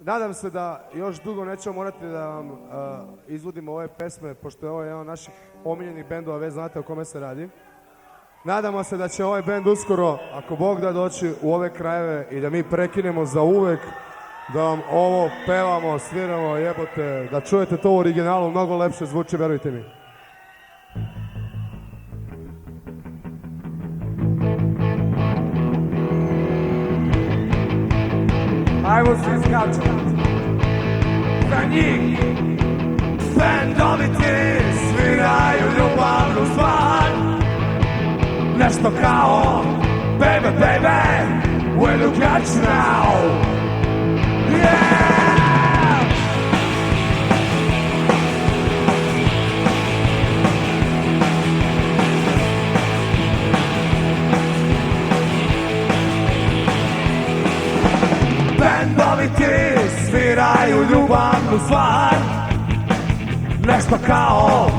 Nadam se da još dugo nećemo morati da vam izvodimo ove pesme, pošto je ovo jedan od naših omiljenih bendova, već znate o kome se radi. Nadamo se da će ovaj bend uskoro, ako Bog da, doći u ove krajeve i da mi prekinemo za uvek, da vam ovo pevamo, sviramo, jebote, da čujete to u originalu, mnogo lepše zvuči, verujte mi. Ajmo svi skačemo. Za njih bendoviti sviraju ljubavnu stvar, nešto kao baby, baby, will you catch now? Yeah! Bendoviti sviraju ljubavnu stvar, nešto kao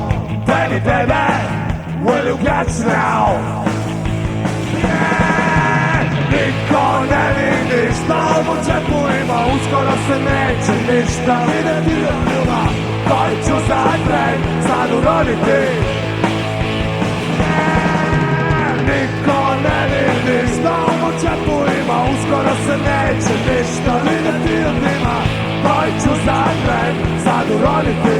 baby, baby, will you catch now? Niko ne vidi šta u džepu ima, uskoro se neće ništa videti od ljuba, koji ću sad pred sad uroditi. Niko ne vidi šta u džepu ima, uskoro se neće ništa videti od njima, koji ću sad pred sad uroditi.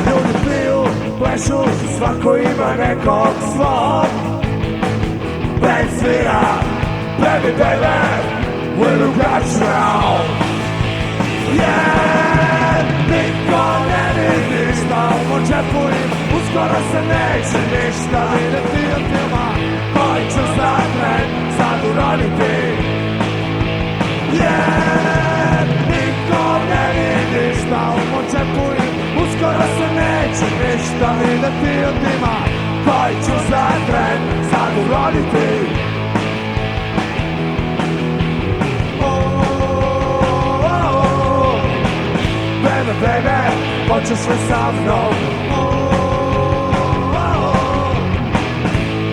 Ljudi piju, plešu, svako ima nekog svog. Band svira, baby, baby, will you catch now? Yeah, niko ne vidi šta u džepu ima, uskoro se neće ništa videti od filma, koji ću sad sad uroditi. Yeah, niko ne vidi šta u džepu ima, uskoro se neće ništa videti od filma, koji ću sad uroditi. Baby, baby, hoćeš li sa mnom?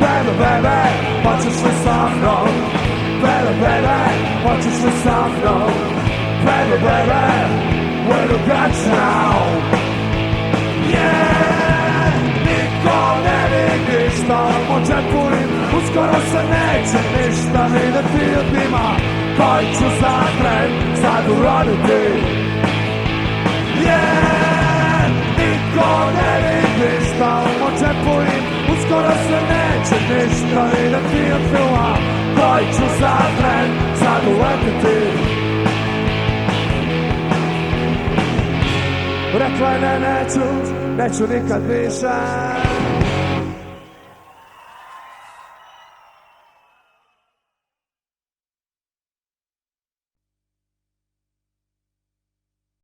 Baby, baby, hoćeš li sa mnom? Baby, baby, hoćeš li sa mnom? Baby, baby, will you catch now? Yeah, niko ne vidi šta u džepu ima, uskoro se neće ništa videti od njima, koji ću sad uroditi. Yeah, niko ne vidi šta u džepu ima, uskoro se neće ništa videti od filma, koji ću sad uletiti. Rekla je neću nikad više.